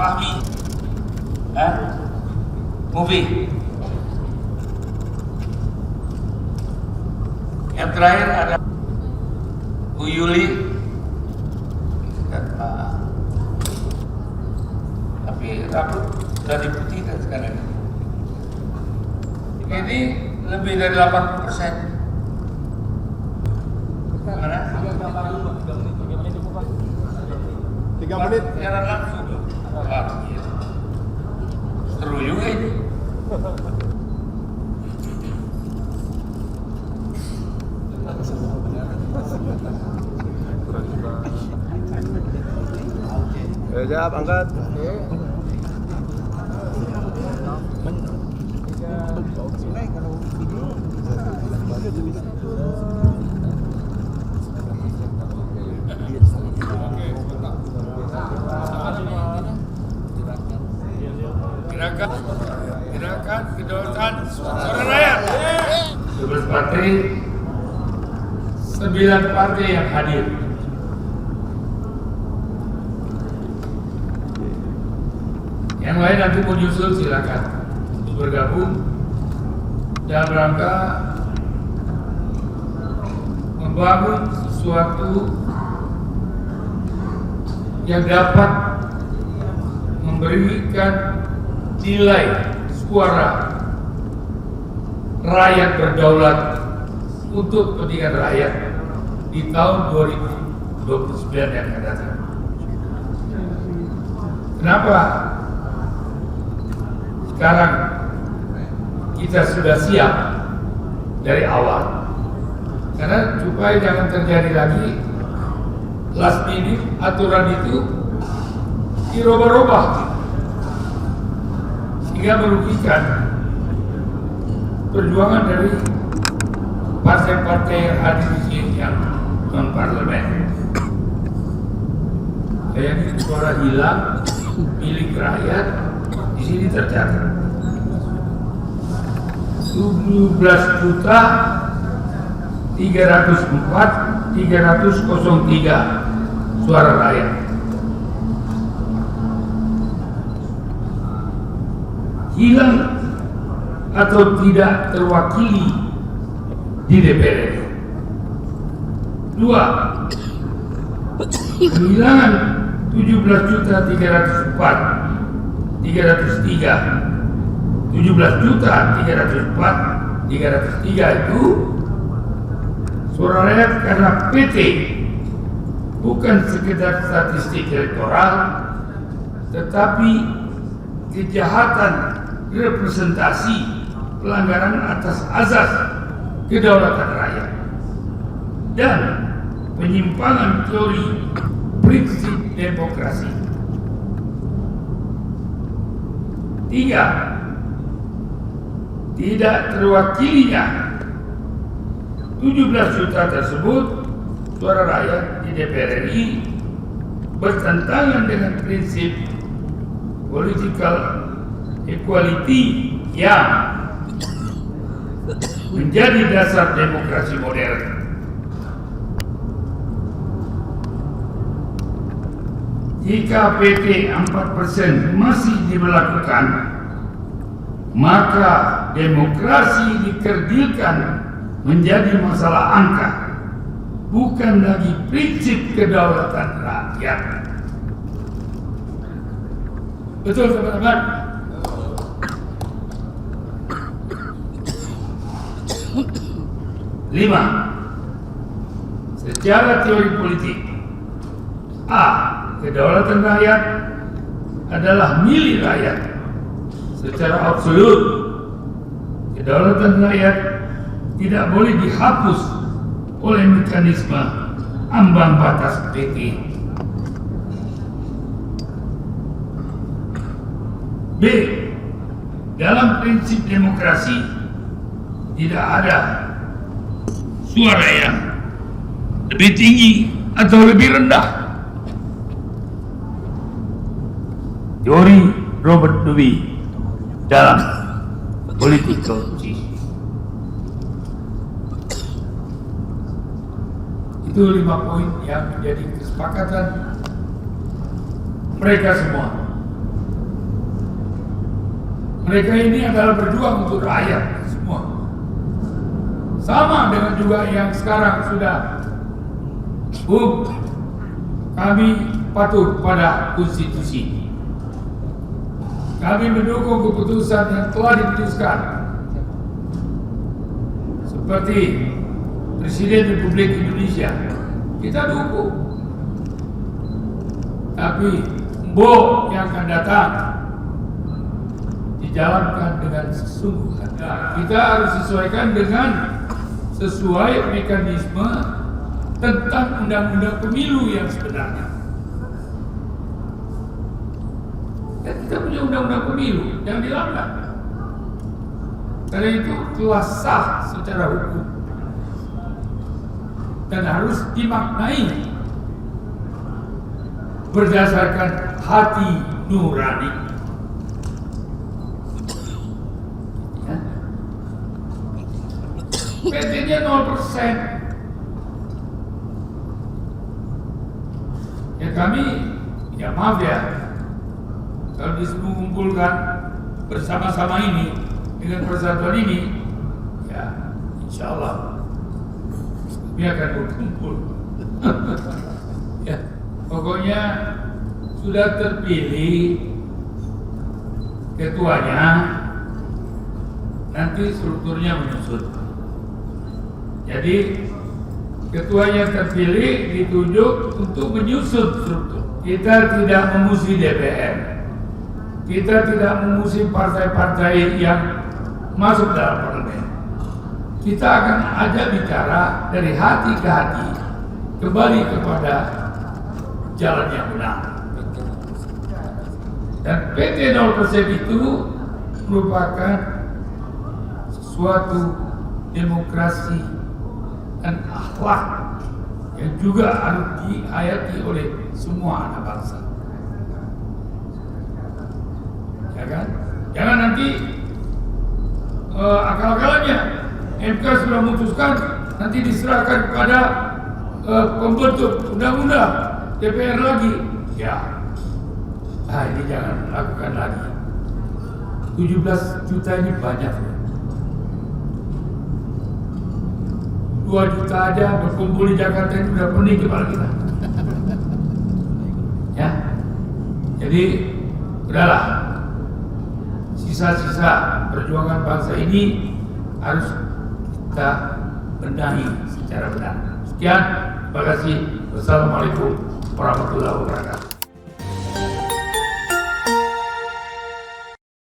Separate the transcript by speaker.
Speaker 1: Fahmi, Mufi. Yang terakhir ada Bu Yuli, tapi rambut sudah diputihkan sekarang. Ini lebih dari 80%. Mana?
Speaker 2: 3 menit.
Speaker 1: Siaran langsung. Seru juga ini.
Speaker 2: Siap, angkat.
Speaker 1: Gerakan kedaulatan suara rakyat. 12 partai, 9 partai yang hadir. Yang lain nanti mau nyusul silakan untuk bergabung dalam rangka membangun sesuatu yang dapat memberikan nilai suara rakyat berdaulat untuk kepentingan rakyat di tahun 2029 yang akan datang. Kenapa sekarang kita sudah siap dari awal? Karena supaya jangan terjadi lagi last minute aturan itu dirubah-rubah sehingga merugikan perjuangan dari partai-partai yang hadir di sini yang non parlemen. Kayak suara hilang milik rakyat di sini tercatat 17.304.303 suara rakyat. Hilang atau tidak terwakili di DPR. 2. Kehilangan 17.304.303 itu suara rakyat karena PT, bukan sekedar statistik elektoral, tetapi kejahatan representasi pelanggaran atas azas kedaulatan rakyat dan penyimpangan teori prinsip demokrasi. 3. Tidak terwakilinya 17 juta tersebut suara rakyat di DPR RI bertentangan dengan prinsip political equality yang menjadi dasar demokrasi modern. Jika PT 4% masih diberlakukan, maka demokrasi dikerdilkan menjadi masalah angka, bukan lagi prinsip kedaulatan rakyat. Betul teman-teman? Lima, secara teori politik, A. Kedaulatan rakyat adalah milik rakyat secara absolut. Kedaulatan rakyat tidak boleh dihapus oleh mekanisme ambang batas PT. B. Dalam prinsip demokrasi tidak ada suara yang lebih tinggi atau lebih rendah. Teori Robert Dewey dalam Political Theory. Itu 5 poin yang menjadi kesepakatan mereka semua. Mereka ini adalah berjuang untuk rakyat semua. Sama dengan juga yang sekarang sudah kami patuh pada konstitusi. Kami mendukung keputusan yang telah diputuskan. Seperti Presiden Republik Indonesia, kita dukung. Tapi Mbok yang akan datang dijalankan dengan sesungguhnya. Kita harus sesuaikan dengan sesuai mekanisme tentang undang-undang pemilu yang sebenarnya. Dan kita punya undang-undang pemilu yang dilanggar. Karena itu telah sah secara hukum dan harus dimaknai berdasarkan hati nurani. Ya. PT-nya 0%. Ya kami, ya maaf ya, kalau disuruh mengumpulkan bersama-sama ini dengan persatuan ini, ya insya Allah kami akan berkumpul. Ya, pokoknya sudah terpilih ketuanya, nanti strukturnya menyusun. Jadi ketuanya terpilih ditunjuk untuk menyusun struktur. Kita tidak memusuhi DPR. Kita tidak memusuhi partai-partai yang masuk dalam parlemen. Kita akan ajak bicara dari hati ke hati, kembali kepada jalan yang benar. Dan PT 0% itu merupakan suatu demokrasi dan akhlak yang juga harus dihayati oleh semua anak bangsa. Ya kan? Jangan nanti akal-akalannya MK sudah memutuskan nanti diserahkan kepada pembentuk undang-undang DPR lagi. Ya, ini jangan lakukan lagi. 17 juta ini banyak. 2 juta aja berkumpul di Jakarta ini udah pening kepala kita. Ya, jadi udahlah. Sisa-sisa perjuangan bangsa ini harus kita benahi secara benar. Sekian, terima kasih. Wassalamualaikum warahmatullahi wabarakatuh.